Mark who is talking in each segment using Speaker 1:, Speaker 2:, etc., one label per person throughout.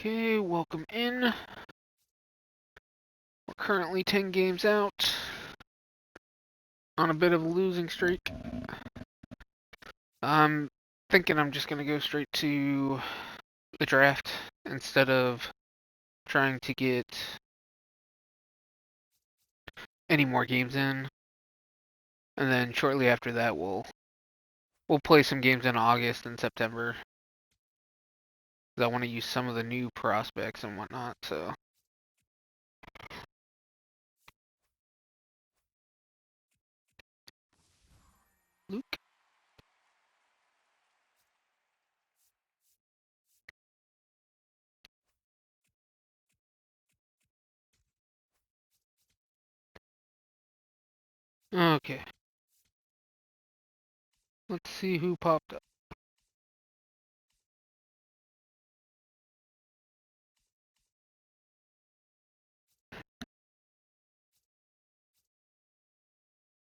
Speaker 1: Okay, welcome in. We're currently 10 games out on a bit of a losing streak. I'm thinking I'm just going to go straight to the draft instead of trying to get any more games in. And then shortly after that, we'll play some games in August and September. I want to use some of the new prospects and whatnot, so. Luke? Okay. Let's see who popped up.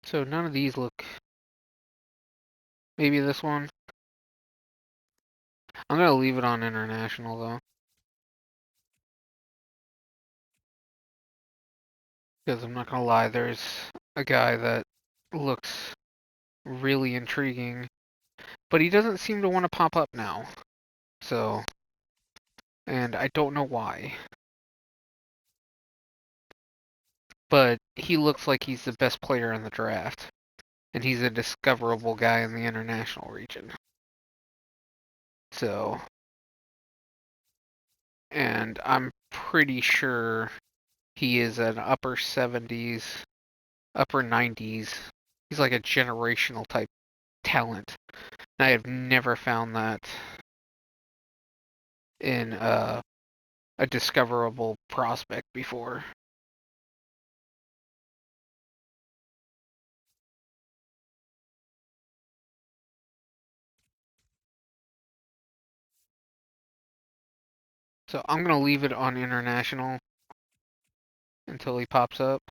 Speaker 1: So none of these look. Maybe this one. I'm going to leave it on international, though. Because I'm not gonna lie, there's a guy that looks really intriguing, but he doesn't seem to want to pop up now. So, and I don't know why. But he looks like he's the best player in the draft, and he's a discoverable guy in the international region. So, and I'm pretty sure he is an upper 70s, upper 90s. He's like a generational type talent. And I have never found that in a discoverable prospect before. So I'm going to leave it on international until he pops up.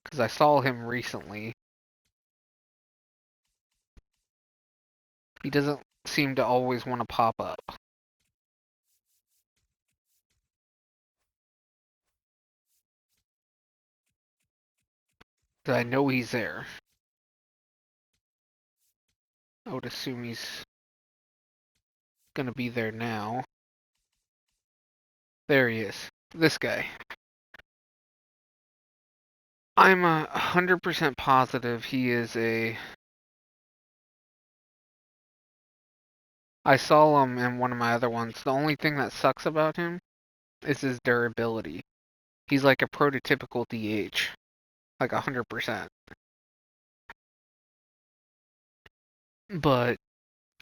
Speaker 1: Because I saw him recently. He doesn't seem to always want to pop up. Because I know he's there. I would assume he's going to be there now. There he is. This guy. I'm 100% positive he is a... I saw him in one of my other ones. The only thing that sucks about him is his durability. He's like a prototypical DH. Like 100%. But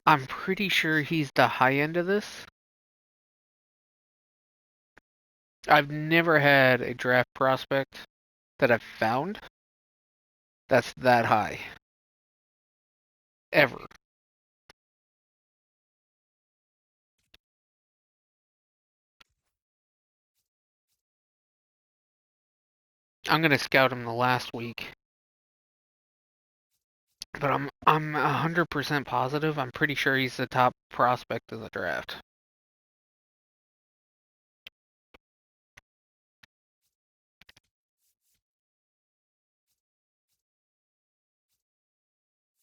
Speaker 1: I'm pretty sure he's the high end of this. I've never had a draft prospect that I've found that's that high. Ever. I'm gonna scout him the last week. But I'm 100% positive. I'm pretty sure he's the top prospect in the draft.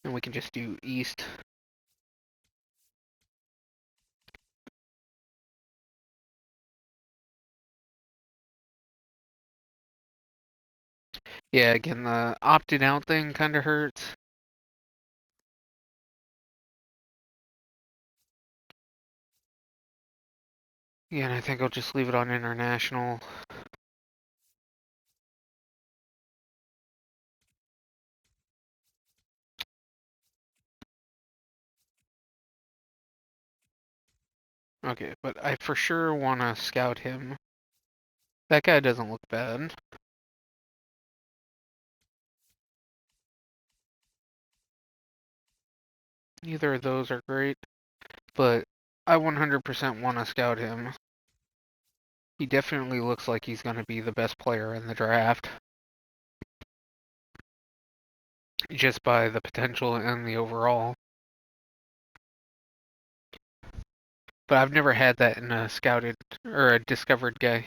Speaker 1: And we can just do East. Yeah, again, the opted out thing kind of hurts. Yeah, and I think I'll just leave it on international. Okay, but I for sure want to scout him. That guy doesn't look bad. Neither of those are great, but I 100% want to scout him. He definitely looks like he's going to be the best player in the draft. Just by the potential and the overall. But I've never had that in a scouted or a discovered guy.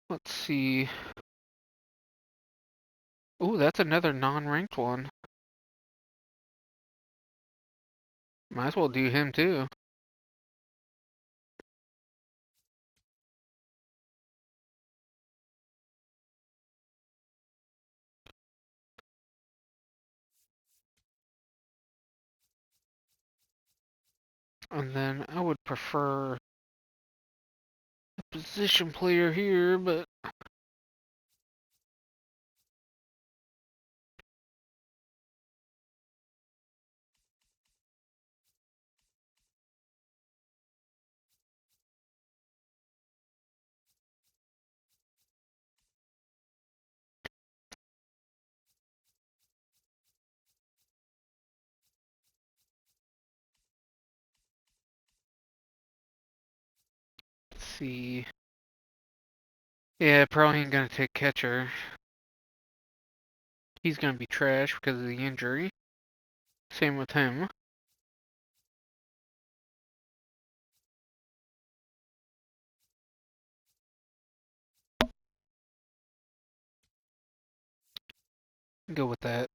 Speaker 1: Let's see. Ooh, that's another non-ranked one. Might as well do him too. And then I would prefer a position player here, but let's see. Yeah, probably ain't gonna take catcher. He's gonna be trash because of the injury. Same with him. Go with that.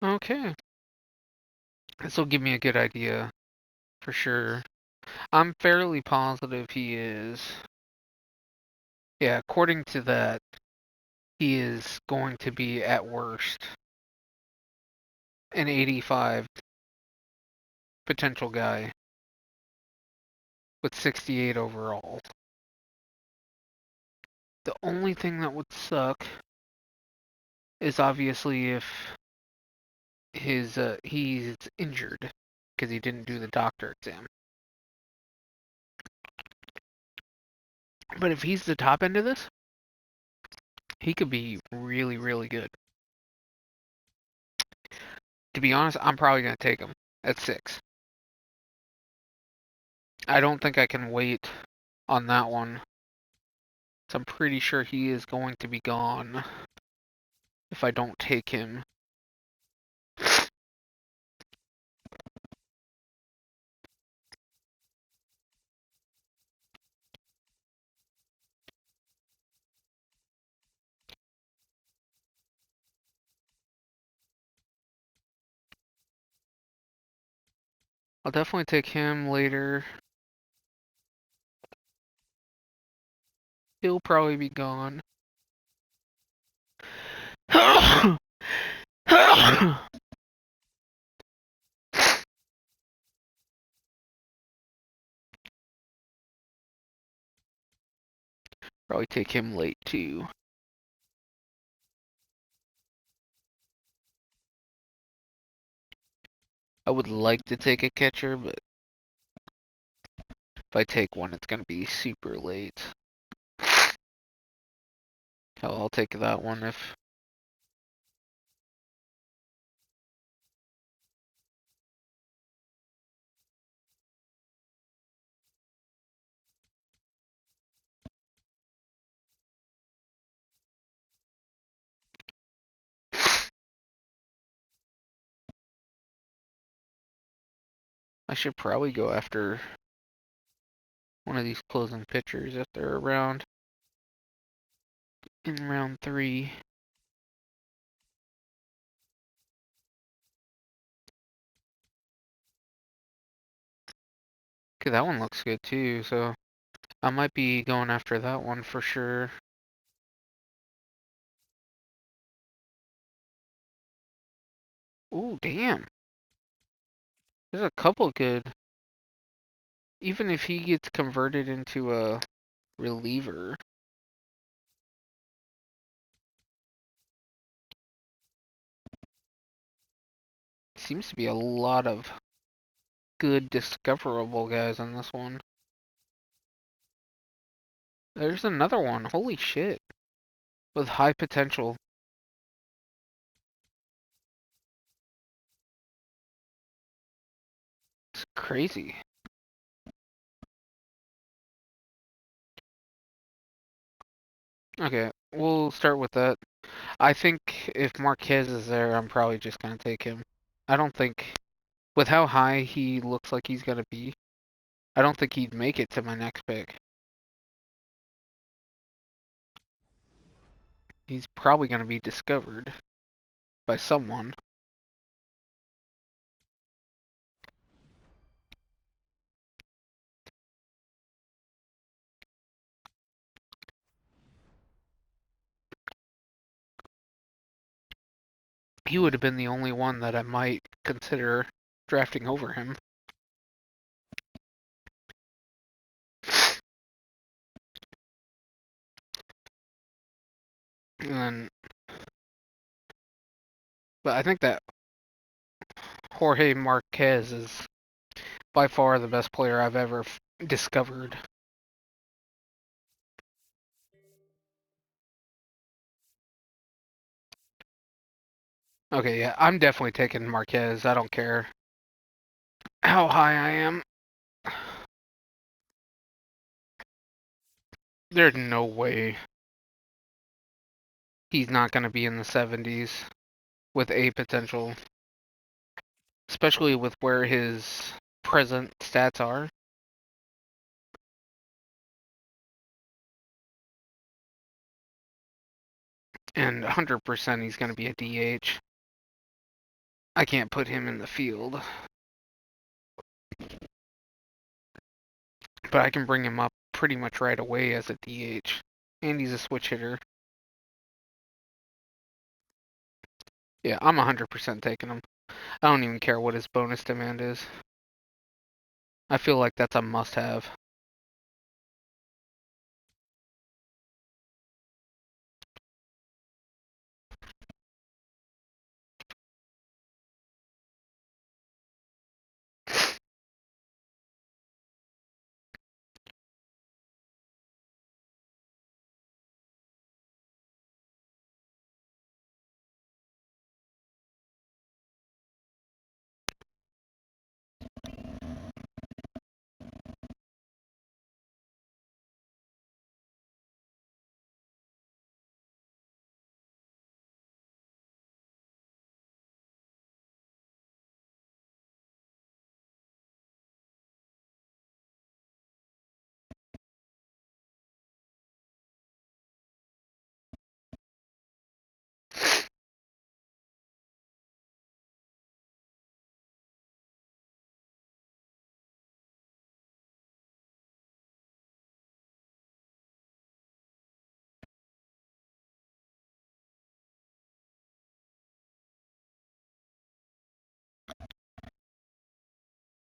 Speaker 1: Okay. This will give me a good idea for sure. I'm fairly positive he is. Yeah, according to that, he is going to be at worst an 85 potential guy with 68 overall. The only thing that would suck is obviously if he's injured because he didn't do the doctor exam. But if he's the top end of this, he could be really, really good. To be honest, I'm probably going to take him at 6. I don't think I can wait on that one. So I'm pretty sure he is going to be gone if I don't take him. I'll definitely take him later. He'll probably be gone. Probably take him late too. I would like to take a catcher, but if I take one, it's gonna be super late. Hell, I'll take that one if... I should probably go after one of these closing pitchers if they're around in round 3. Okay, that one looks good too, so I might be going after that one for sure. Ooh, damn. There's a couple good. Even if he gets converted into a reliever. Seems to be a lot of good discoverable guys on this one. There's another one. Holy shit. With high potential. Crazy. Okay, we'll start with that. I think if Marquez is there, I'm probably just gonna take him. I don't think, with how high he looks like he's gonna be, I don't think he'd make it to my next pick. He's probably gonna be discovered by someone. He would have been the only one that I might consider drafting over him. And then, but I think that Jorge Marquez is by far the best player I've ever discovered. Okay, yeah, I'm definitely taking Marquez. I don't care how high I am. There's no way he's not going to be in the 70s with A potential, especially with where his present stats are. And 100% he's going to be a DH. I can't put him in the field, but I can bring him up pretty much right away as a DH. And he's a switch hitter. Yeah, I'm 100% taking him. I don't even care what his bonus demand is. I feel like that's a must-have.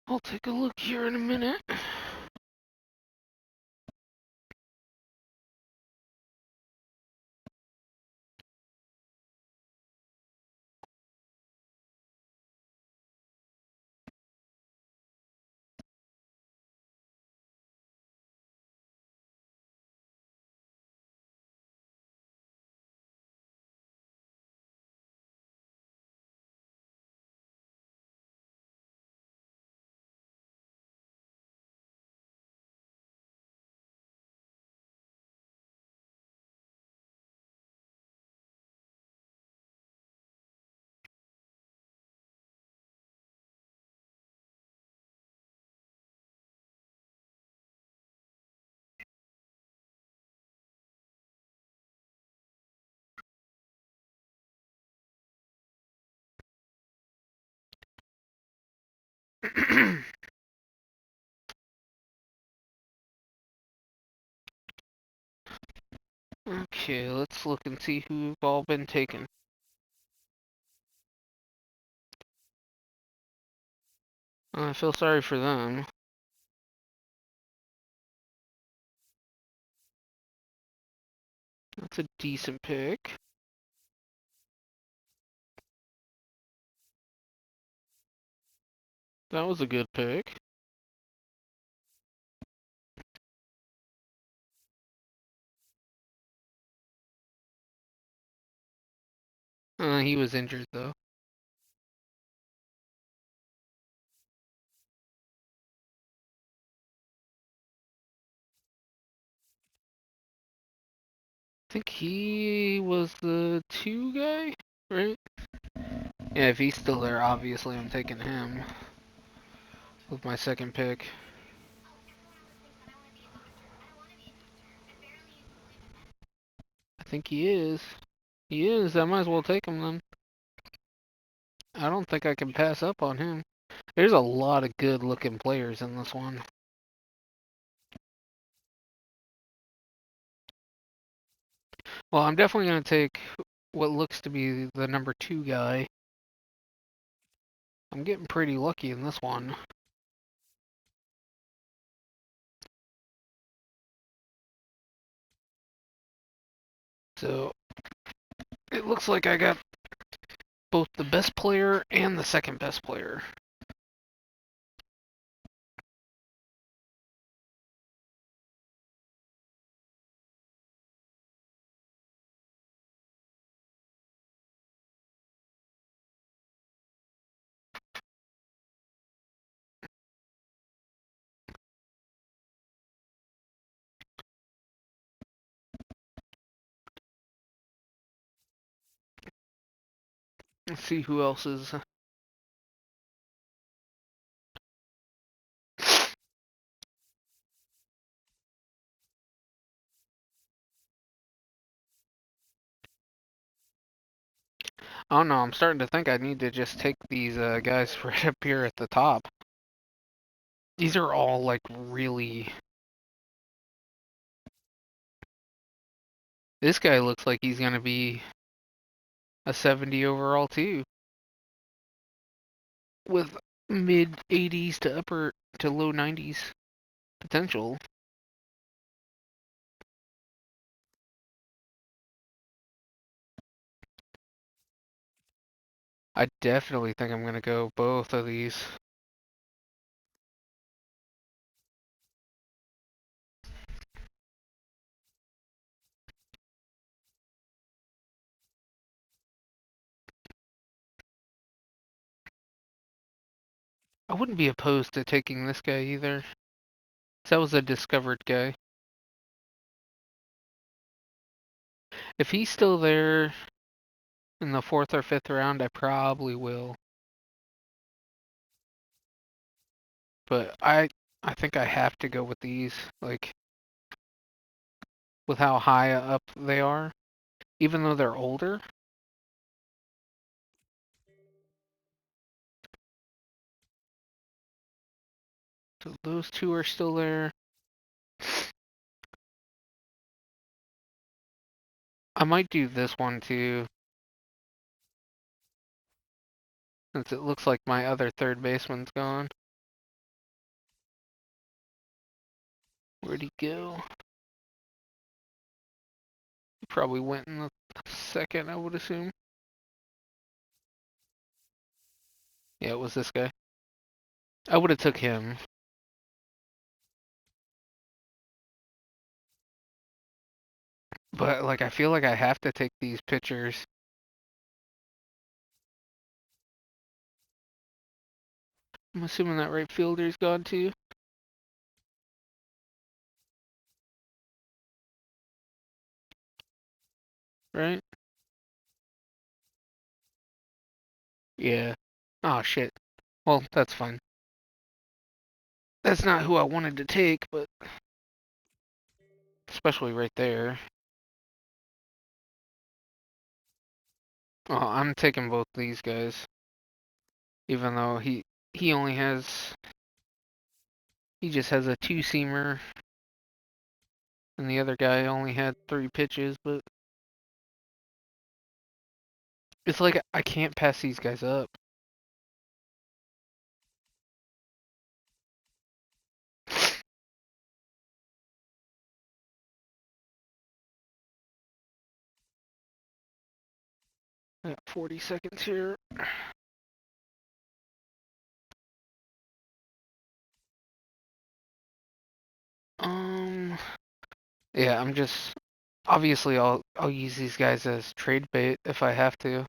Speaker 1: I'll take a look here in a minute. Okay, let's look and see who've all been taken. I feel sorry for them. That's a decent pick. That was a good pick. He was injured though. think he was the 2 guy, right? Yeah, if he's still there, obviously I'm taking him with my second pick. I think he is. He is. I might as well take him then. I don't think I can pass up on him. There's a lot of good looking players in this one. Well, I'm definitely going to take what looks to be the number 2 guy. I'm getting pretty lucky in this one. So it looks like I got both the best player and the second best player. Let's see who else is. I don't know. I'm starting to think I need to just take these guys right up here at the top. These are all like really. This guy looks like he's gonna be a 70 overall too, with mid 80s to upper to low 90s potential. I definitely think I'm gonna go both of these. I wouldn't be opposed to taking this guy either. That was a discovered guy. If he's still there in the 4th or 5th round, I probably will. But I think I have to go with these, like with how high up they are, even though they're older. So those 2 are still there. I might do this one too, since it looks like my other third baseman's gone. Where'd he go? He probably went in the second, I would assume. Yeah, it was this guy. I would have took him. But like I feel like I have to take these pitchers. I'm assuming that right fielder's gone too, right? Yeah. Oh shit. Well, that's fine. That's not who I wanted to take, but especially right there. Oh, I'm taking both these guys, even though he only has he just has a 2-seamer, and the other guy only had 3 pitches. But it's like I can't pass these guys up. I got 40 seconds here. Um, yeah, I'm just obviously I'll use these guys as trade bait if I have to.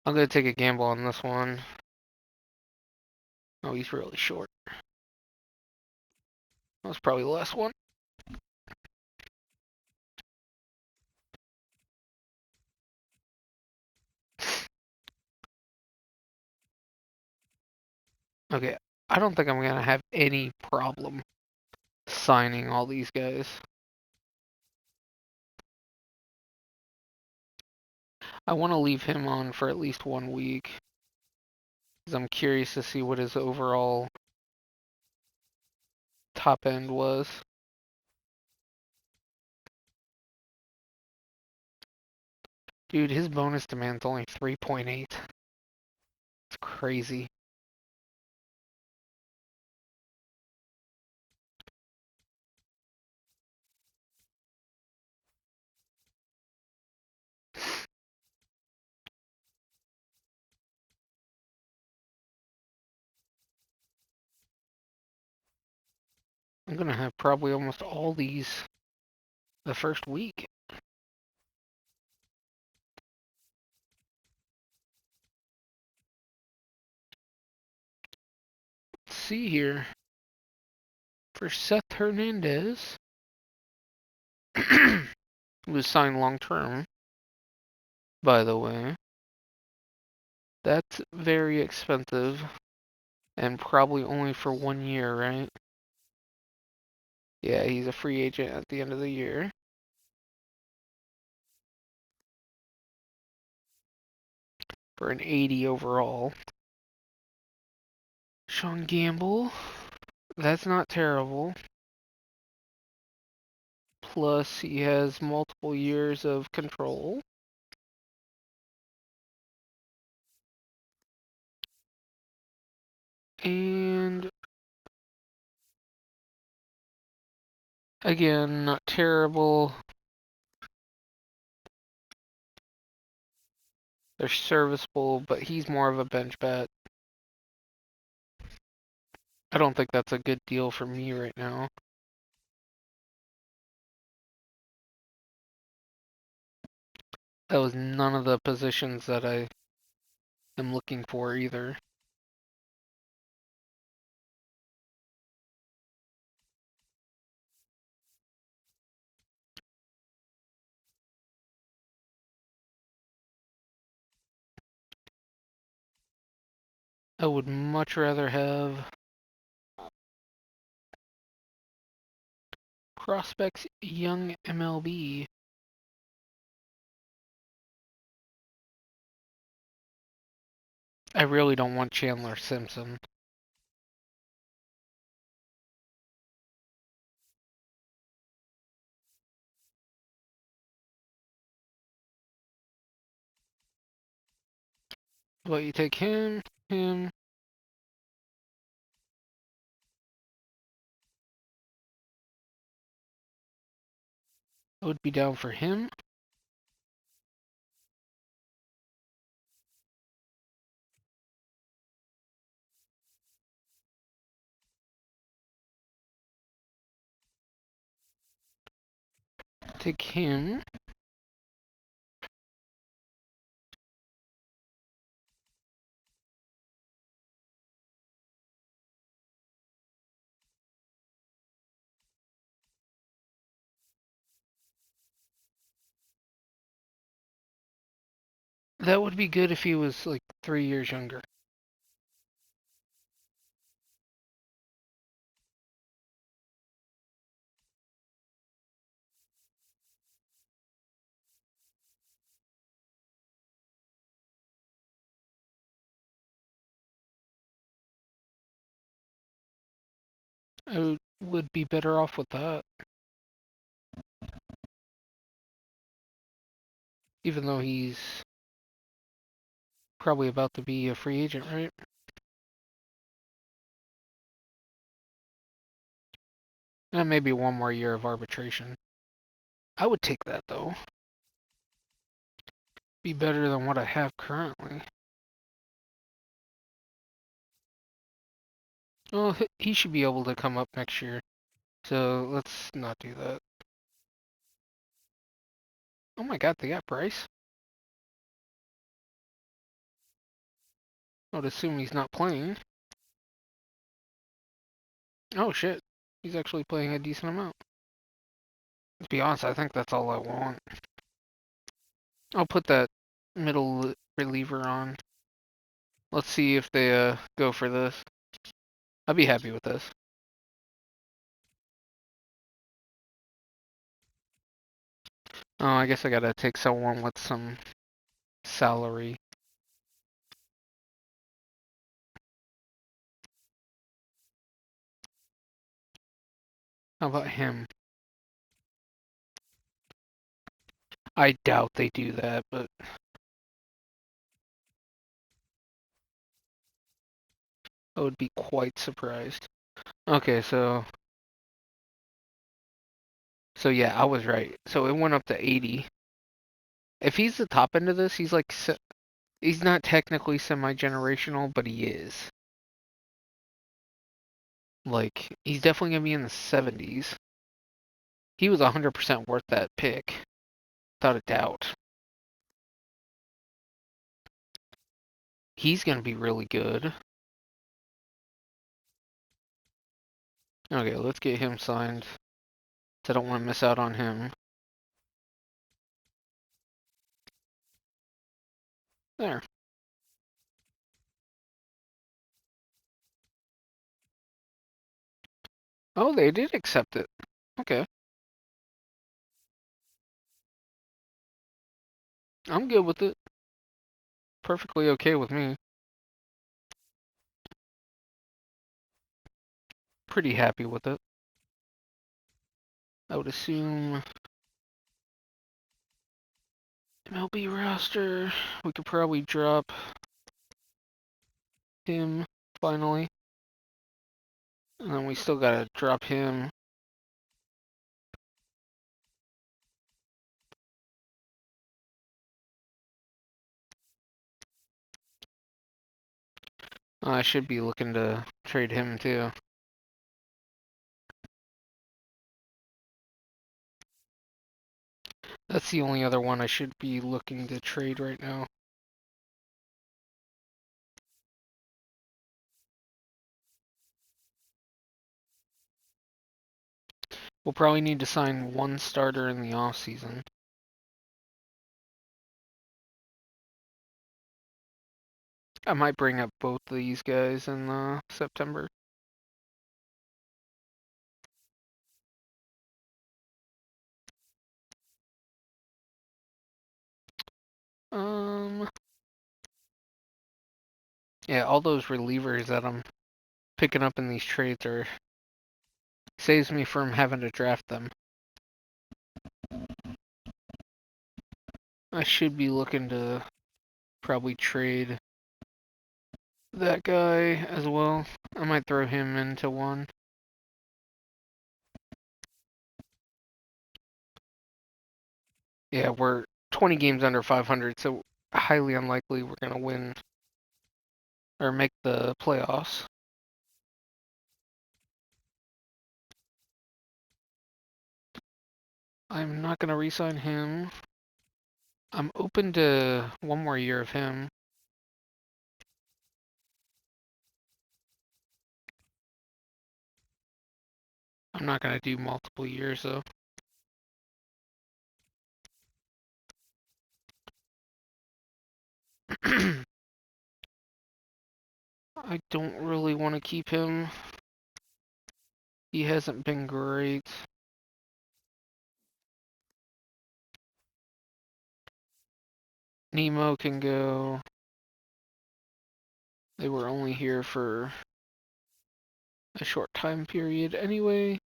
Speaker 1: I'm gonna take a gamble on this one. Oh, he's really short. That was probably the last one. Okay, I don't think I'm gonna have any problem signing all these guys. I want to leave him on for at least 1 week, because I'm curious to see what his overall top end was. Dude, his bonus demand's only 3.8. It's crazy. I'm gonna have probably almost all these the first week. Let's see here. For Seth Hernandez, who was signed long term, by the way. That's very expensive, and probably only for 1 year, right? Yeah, he's a free agent at the end of the year. For an 80 overall. Sean Gamble, that's not terrible. Plus, he has multiple years of control. And again, not terrible. They're serviceable, but he's more of a bench bat. I don't think that's a good deal for me right now. That was none of the positions that I am looking for either. I would much rather have Prospects Young MLB. I really don't want Chandler Simpson. But you take him. I would be down for him. Take him. That would be good if he was like 3 years younger. I would be better off with that. Even though he's probably about to be a free agent, right? And maybe one more year of arbitration. I would take that though. Be better than what I have currently. Well, he should be able to come up next year. So let's not do that. Oh my god, they got Bryce. I would assume he's not playing. Oh shit. He's actually playing a decent amount. To be honest, I think that's all I want. I'll put that middle reliever on. Let's see if they go for this. I'd be happy with this. Oh, I guess I gotta take someone with some salary. How about him? I doubt they do that, but I would be quite surprised. Okay, so yeah, I was right. So it went up to 80. If he's the top end of this, he's like he's not technically semi-generational, but he is. Like he's definitely gonna be in the 70s. He was 100% worth that pick, without a doubt. He's gonna be really good. Okay, let's get him signed. I don't want to miss out on him. There. Oh, they did accept it. Okay. I'm good with it. Perfectly okay with me. Pretty happy with it. I would assume MLB roster. We could probably drop him finally. And then we still gotta drop him. I should be looking to trade him too. That's the only other one I should be looking to trade right now. We'll probably need to sign one starter in the off season. I might bring up both of these guys in September. Um, yeah, all those relievers that I'm picking up in these trades are saves me from having to draft them. I should be looking to probably trade that guy as well. I might throw him into one. Yeah, we're 20 games under 500, so highly unlikely we're going to win or make the playoffs. I'm not going to re-sign him. I'm open to one more year of him. I'm not going to do multiple years, though. I don't really want to keep him. He hasn't been great. Nemo can go. They were only here for a short time period anyway.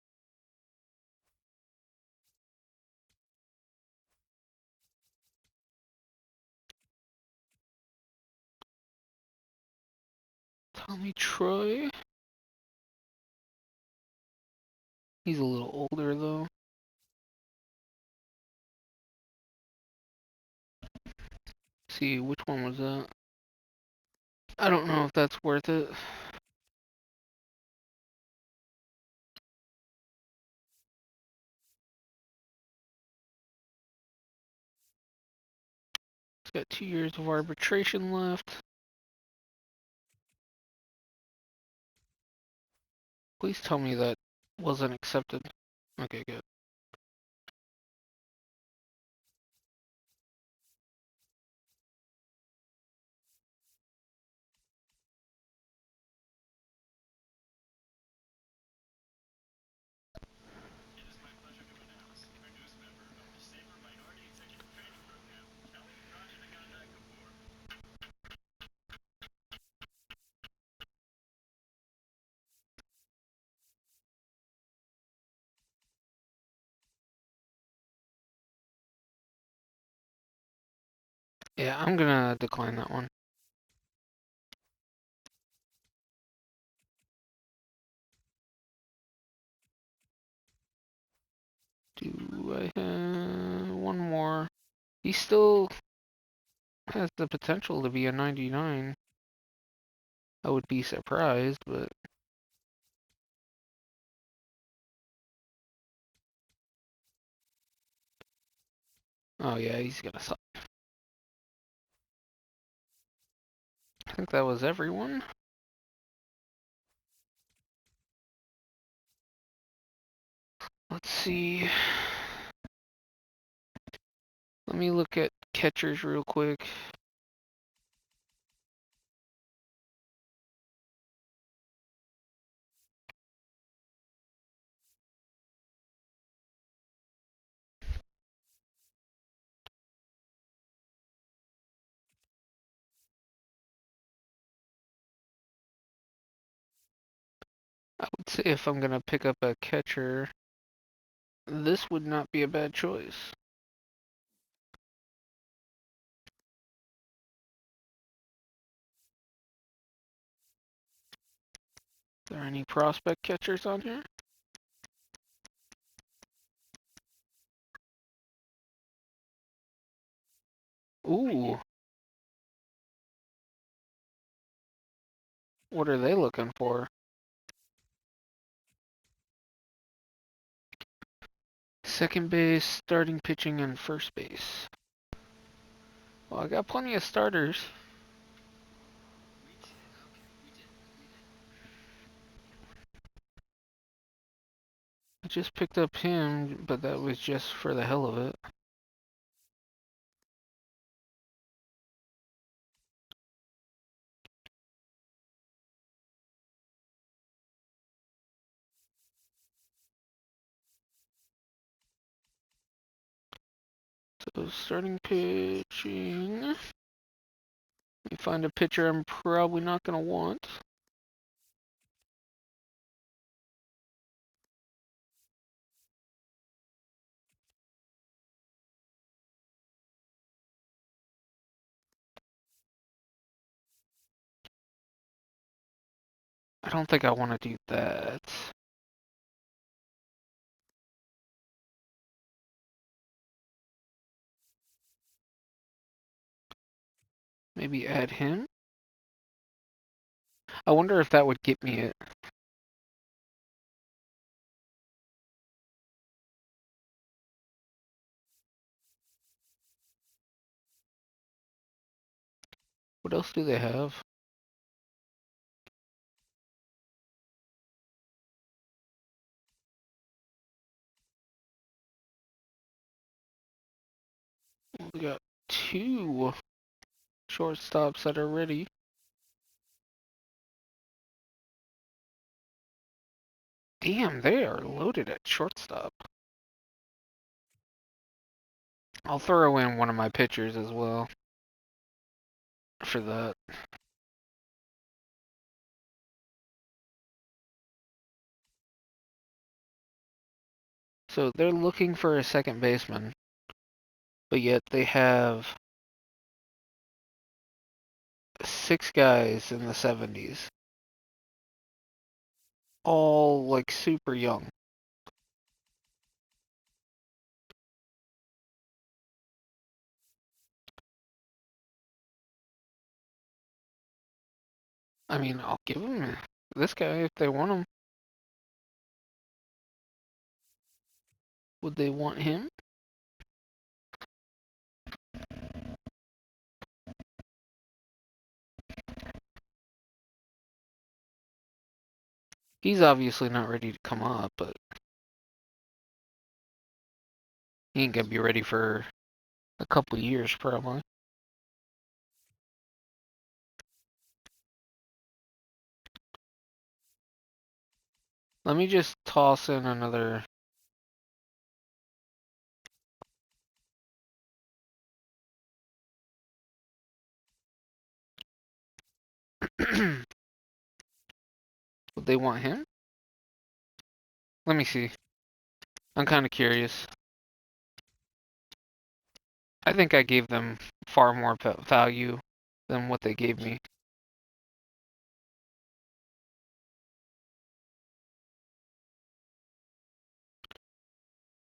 Speaker 1: Tommy Troy. He's a little older though. Let's see, which one was that? I don't know if that's worth it. It's got 2 years of arbitration left. Please tell me that Wasn't accepted. Okay, good. Yeah, I'm gonna decline that one. Do I have one more? He still has the potential to be a 99. I would be surprised, but oh yeah, he's gonna suck. I think that was everyone. Let's see. Let me look at catchers real quick. I would say if I'm gonna pick up a catcher, this would not be a bad choice. Are there any prospect catchers on here? Ooh, what are they looking for? Second base, starting pitching, and first base. Well, I got plenty of starters. I just picked up him, but that was just for the hell of it. So starting pitching. Let me find a pitcher I'm probably not gonna want. I don't think I want to do that. Maybe add him. I wonder if that would get me it. What else do they have? We got two shortstops that are ready. Damn, they are loaded at shortstop. I'll throw in one of my pitchers as well for that. So they're looking for a second baseman, but yet they have 6 guys in the 70s, all like super young. I mean, I'll give them this guy if they want him. Would they want him? He's obviously not ready to come up, but he ain't gonna be ready for a couple years probably. Let me just toss in another. Would they want him? Let me see. I'm kind of curious. I think I gave them far more value than what they gave me.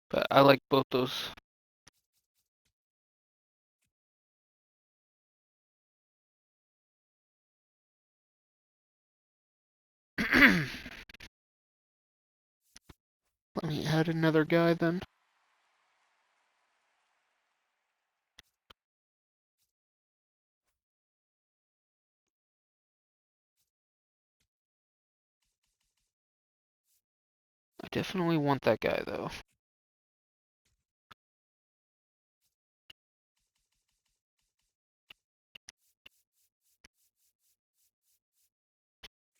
Speaker 1: But I like both those. Let me add another guy then. I definitely want that guy though.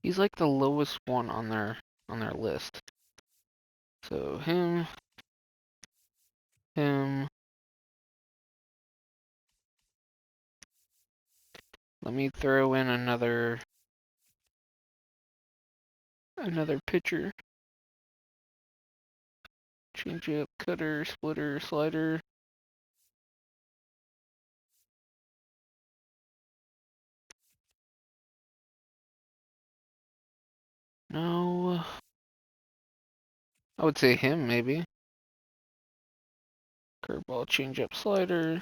Speaker 1: He's like the lowest one on their list. So him. Let me throw in another pitcher. Change up, cutter, splitter, slider. No. I would say him maybe. Curveball, change up, slider.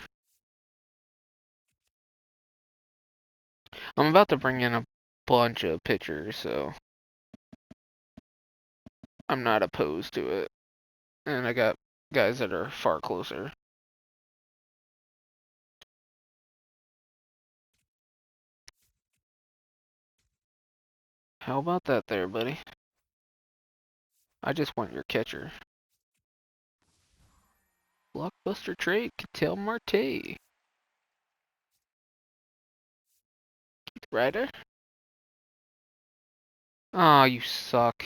Speaker 1: I'm about to bring in a bunch of pitchers, so I'm not opposed to it. And I got guys that are far closer. How about that there, buddy? I just want your catcher. Blockbuster trade, Ketel Marte. Keith Ryder? Aw, oh, you suck.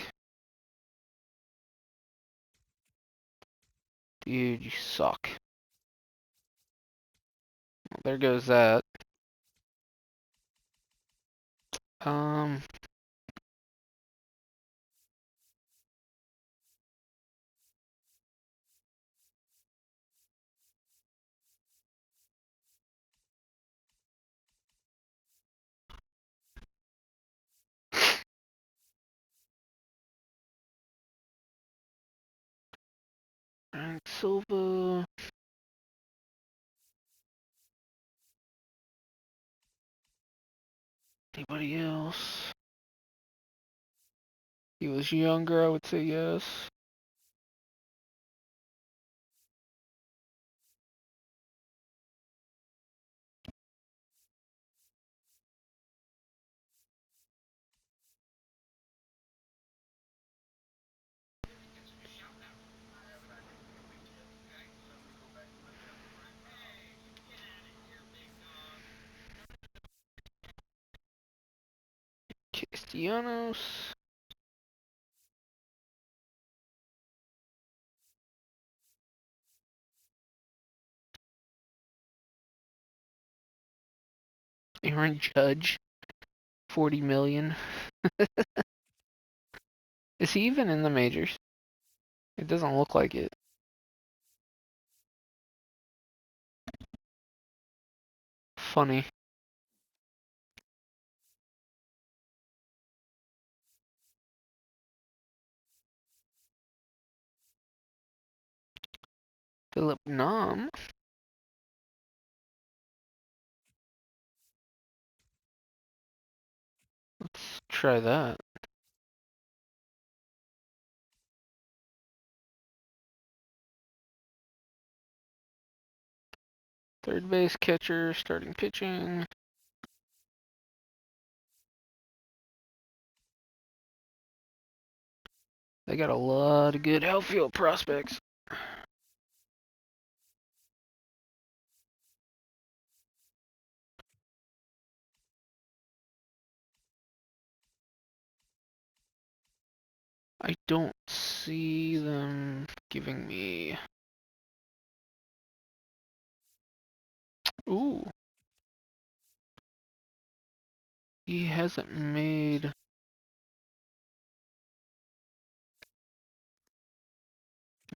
Speaker 1: Dude, you suck. Well, there goes that. Um, Frank Silva. Anybody else? He was younger, I would say yes. Castellanos. Aaron Judge. 40 million. Is he even in the majors? It doesn't look like it. Funny. Philip Nom. Let's try that. Third base, catcher, starting pitching. They got a lot of good outfield prospects. I don't see them giving me... Ooh, he hasn't made... Let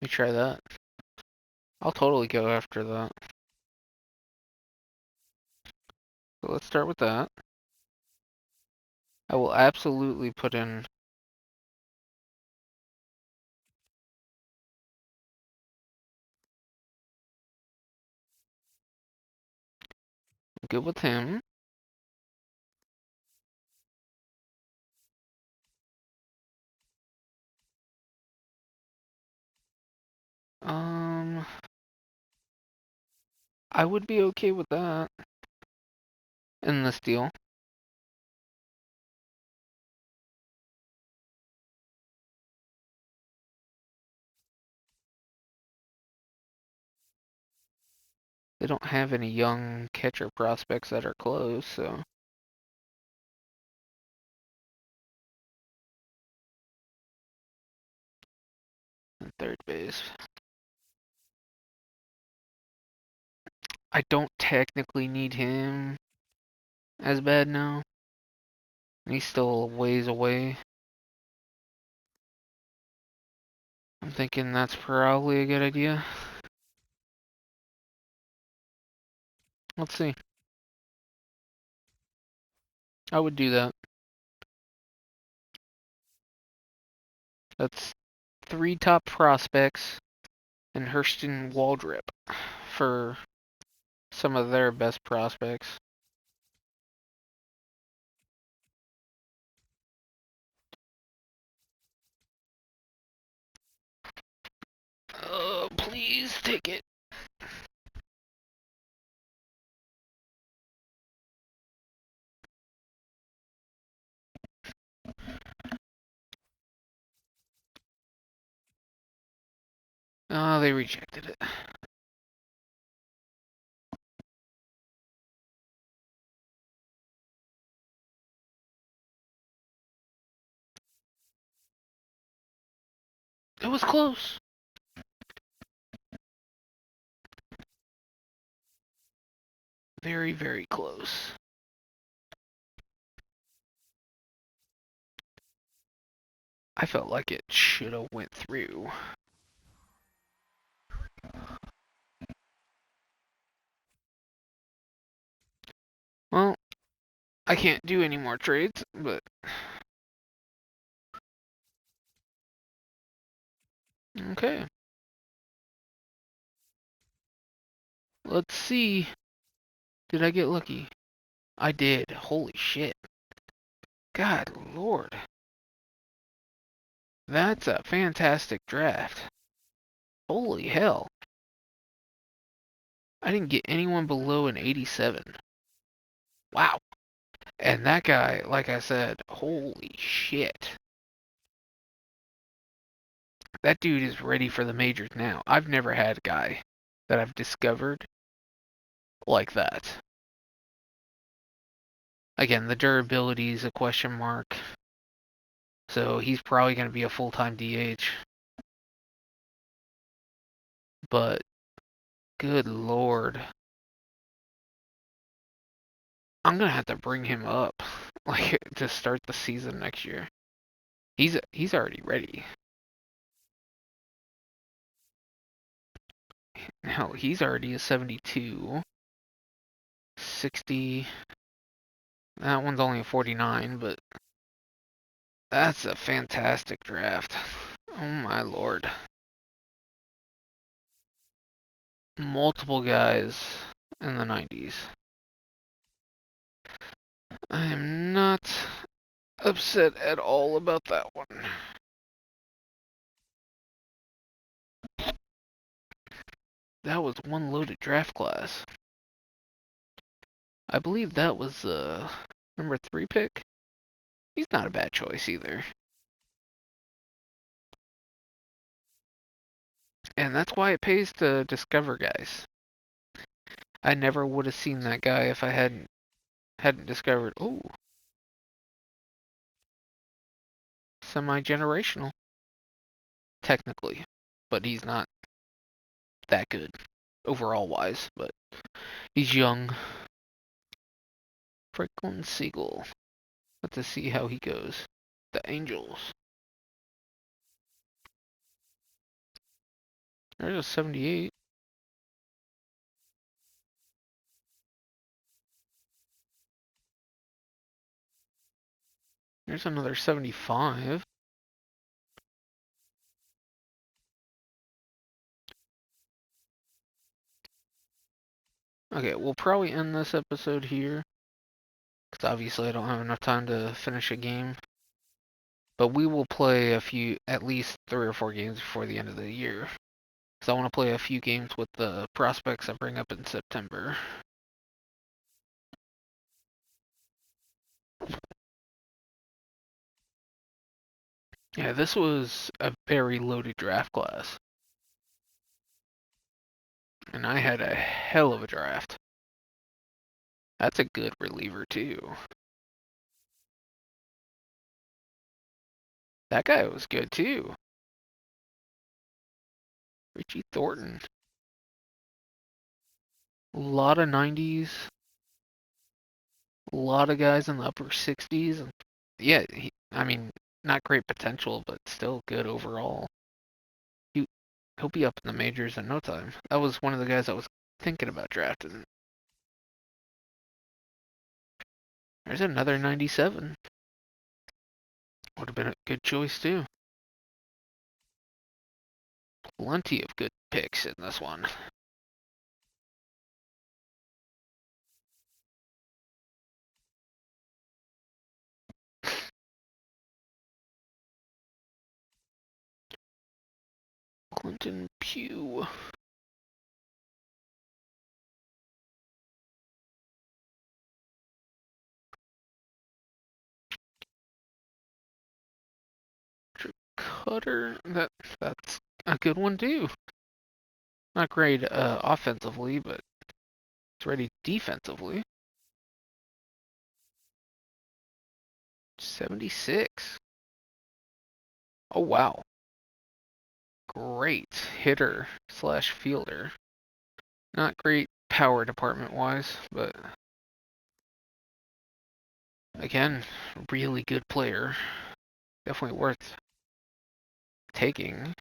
Speaker 1: me try that. I'll totally go after that. So let's start with that. I will absolutely put in... Good with him. Um, I would be okay with that in this deal. They don't have any young catcher prospects that are close, so... Third base. I don't technically need him as bad now. He's still a ways away. I'm thinking that's probably a good idea. Let's see. I would do that. That's 3 top prospects and Hurston Waldrip for some of their best prospects. Oh, please take it. Oh, they rejected it. It was close. Very, very close. I felt like it should have went through. Well, I can't do any more trades, but... Okay. Let's see. Did I get lucky? I did. Holy shit. God lord. That's a fantastic draft. Holy hell. I didn't get anyone below an 87. Wow. And that guy, like I said, holy shit. That dude is ready for the majors now. I've never had a guy that I've discovered like that. Again, the durability is a question mark. So he's probably going to be a full-time DH. But, good lord. I'm going to have to bring him up like to start the season next year. He's already ready. Hell, he's already a 72. 60. That one's only a 49, but that's a fantastic draft. Oh my lord. Multiple guys in the 90s. I am not upset at all about that one. That was one loaded draft class. I believe that was number 3 pick. He's not a bad choice either. And that's why it pays to discover guys. I never would have seen that guy if I hadn't discovered. Oh, semi-generational, technically, but he's not that good overall wise. But he's young. Franklin Siegel. Let's see how he goes. The Angels. There's a 78. There's another 75. Okay, we'll probably end this episode here, because obviously I don't have enough time to finish a game. But we will play at least 3 or 4 games before the end of the year. Because I want to play a few games with the prospects I bring up in September. Yeah, this was a very loaded draft class. And I had a hell of a draft. That's a good reliever, too. That guy was good, too. Richie Thornton. A lot of 90s. A lot of guys in the upper 60s. Yeah, I mean, not great potential, but still good overall. He'll be up in the majors in no time. That was one of the guys I was thinking about drafting. There's another 97. Would have been a good choice, too. Plenty of good picks in this one. Clinton Pugh. Cutter. That's a good one, too. Not great offensively, but it's ready defensively. 76. Oh, wow. Great hitter slash fielder. Not great power department wise, but again, really good player. Definitely worth taking.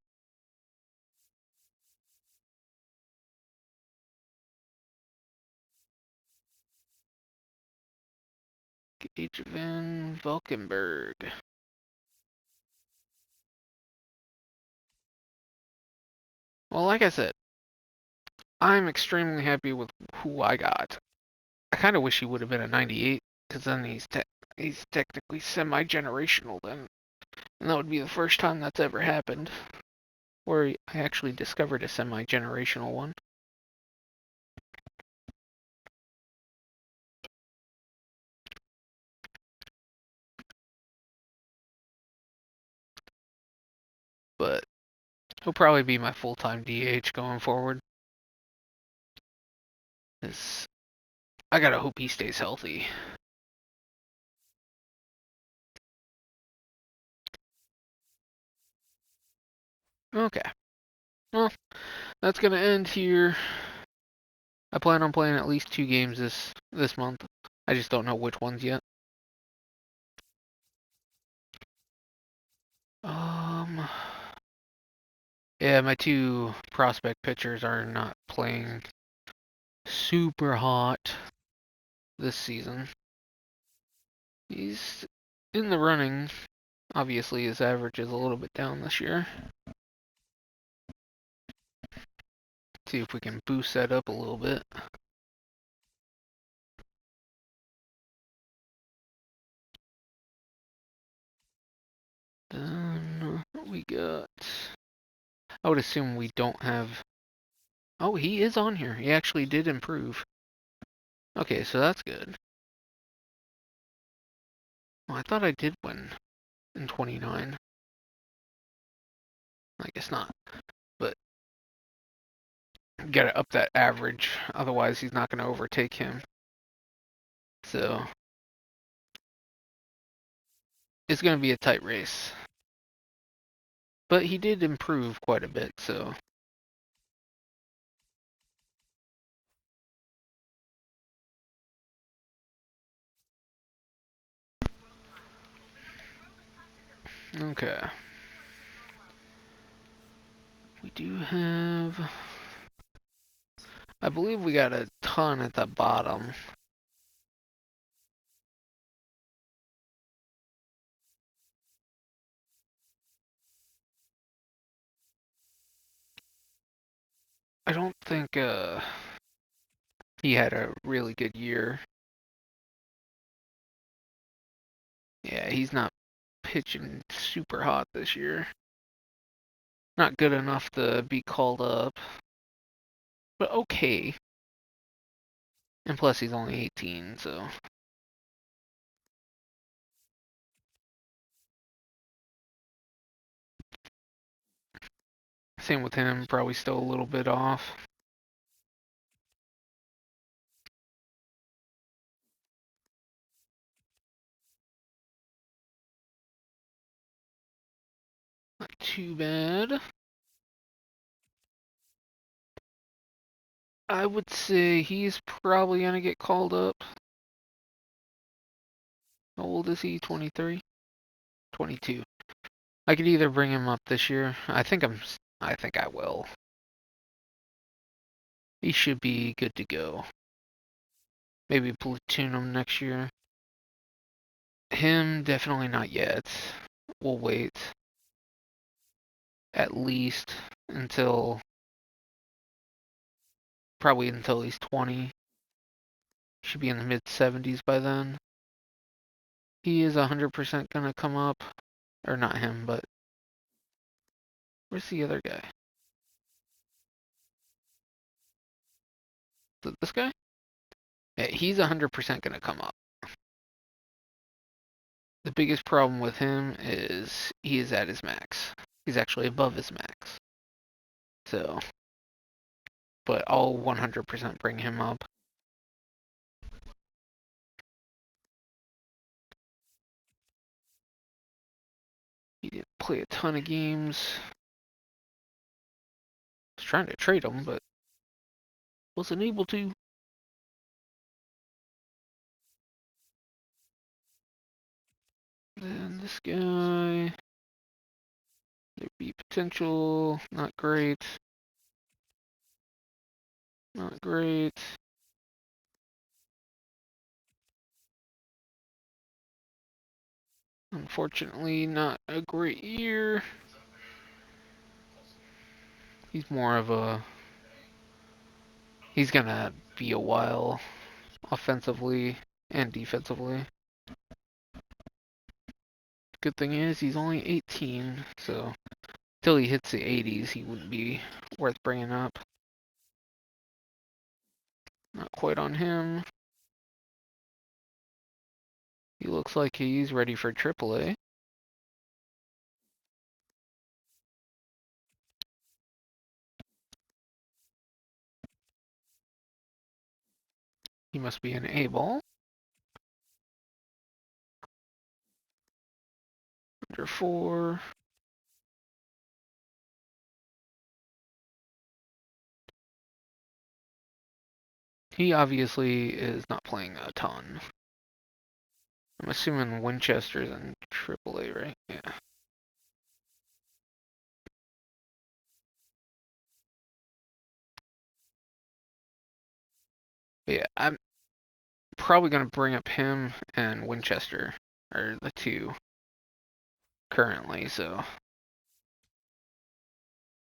Speaker 1: Gage Van Valkenburg. Well, like I said, I'm extremely happy with who I got. I kind of wish he would have been a 98, because then he's technically semi-generational then. And that would be the first time that's ever happened, where I actually discovered a semi-generational one. But he'll probably be my full-time DH going forward. I gotta hope he stays healthy. Okay. Well, that's gonna end here. I plan on playing at least 2 games this month. I just don't know which ones yet. Yeah, my 2 prospect pitchers are not playing super hot this season. He's in the running. Obviously, his average is a little bit down this year. See if we can boost that up a little bit. Then we got. I would assume we don't have. Oh, he is on here. He actually did improve. Okay, so that's good. Well, I thought I did win in 29. I guess not. But Gotta up that average, otherwise he's not gonna overtake him. So it's gonna be a tight race. But he did improve quite a bit, so. Okay. We do have. I believe we got a ton at the bottom. I don't think he had a really good year. Yeah, he's not pitching super hot this year. Not good enough to be called up. But okay. And plus he's only 18, so. Same with him, probably still a little bit off. Not too bad. I would say he's probably going to get called up. How old is he? 23? 22. I could either bring him up this year. I think I will. He should be good to go. Maybe platoon him next year. Him, definitely not yet. We'll wait. At least until, probably until he's 20. Should be in the mid 70s by then. He is 100% gonna come up. Or not him, but where's the other guy? Is it this guy? Yeah, he's 100% gonna come up. The biggest problem with him is he is at his max. He's actually above his max. So, but I'll 100% bring him up. He didn't play a ton of games. I was trying to trade him, but wasn't able to. Then this guy, there'd be potential. Not great. Not great. Unfortunately, not a great year. He's more of a. He's gonna be a while offensively and defensively. Good thing is he's only 18, so till he hits the 80s, he wouldn't be worth bringing up. Not quite on him. He looks like he's ready for AAA. He must be an A-ball. Under 4. He obviously is not playing a ton. I'm assuming Winchester's in AAA, right? Yeah. But yeah, I'm probably going to bring up him and Winchester are the two currently, so.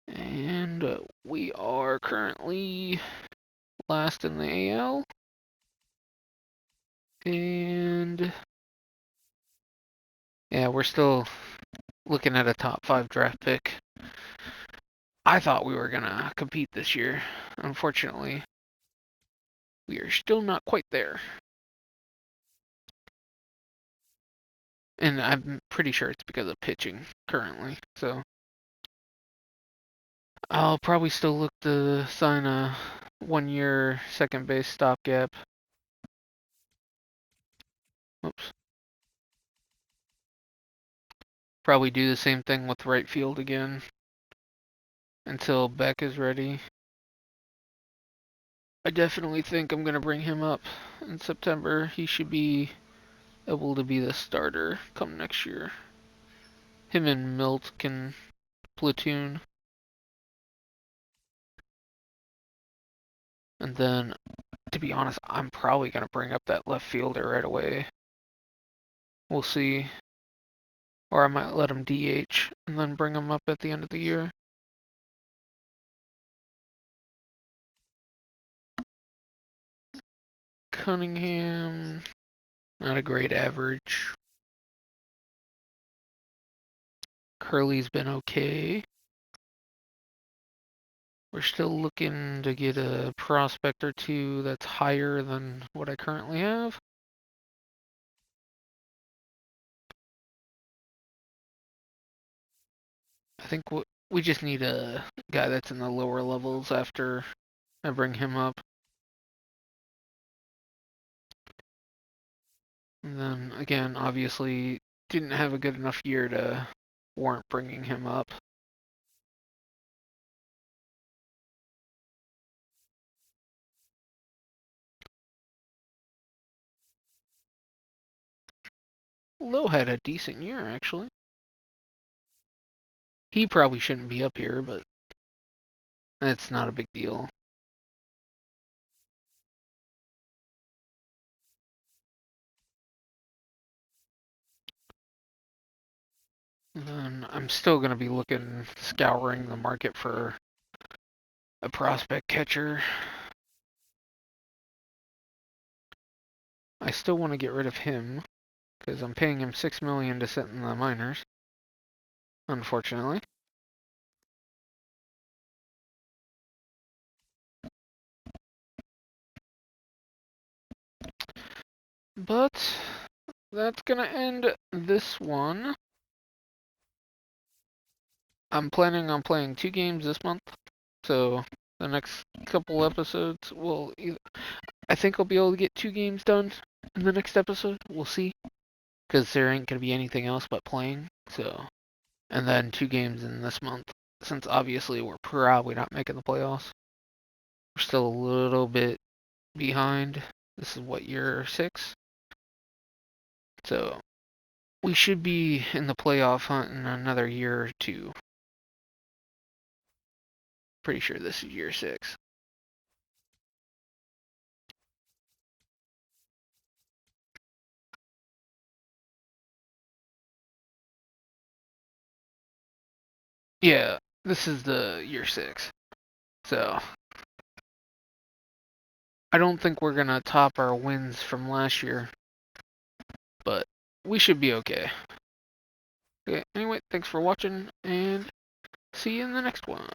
Speaker 1: And we are currently last in the AL. And yeah, we're still looking at a top 5 draft pick. I thought we were going to compete this year. Unfortunately, we are still not quite there. And I'm pretty sure it's because of pitching currently. So I'll probably still look to sign a 1-year second base stopgap. Oops. Probably do the same thing with right field again until Beck is ready. I definitely think I'm going to bring him up in September. He should be able to be the starter come next year. Him and Milt can platoon. And then, to be honest, I'm probably going to bring up that left fielder right away. We'll see. Or I might let him DH and then bring him up at the end of the year. Cunningham, not a great average. Curly's been okay. We're still looking to get a prospect or two that's higher than what I currently have. I think we just need a guy that's in the lower levels after I bring him up. And then again, obviously, didn't have a good enough year to warrant bringing him up. Lowe had a decent year, actually. He probably shouldn't be up here, but it's not a big deal. And then I'm still going to be scouring the market for a prospect catcher. I still want to get rid of him because I'm paying him $6 million to sit in the minors, unfortunately. But that's gonna end this one. I'm planning on playing 2 games this month, so the next couple episodes will I think I'll be able to get 2 games done in the next episode. We'll see, because there ain't gonna be anything else but playing. So, and then 2 games in this month, since obviously we're probably not making the playoffs. We're still a little bit behind. This is what, year 6? So we should be in the playoff hunt in another year or 2. Pretty sure this is year 6. Yeah, this is the year 6. So I don't think we're gonna top our wins from last year, but we should be okay. Okay, anyway, thanks for watching, and see you in the next one.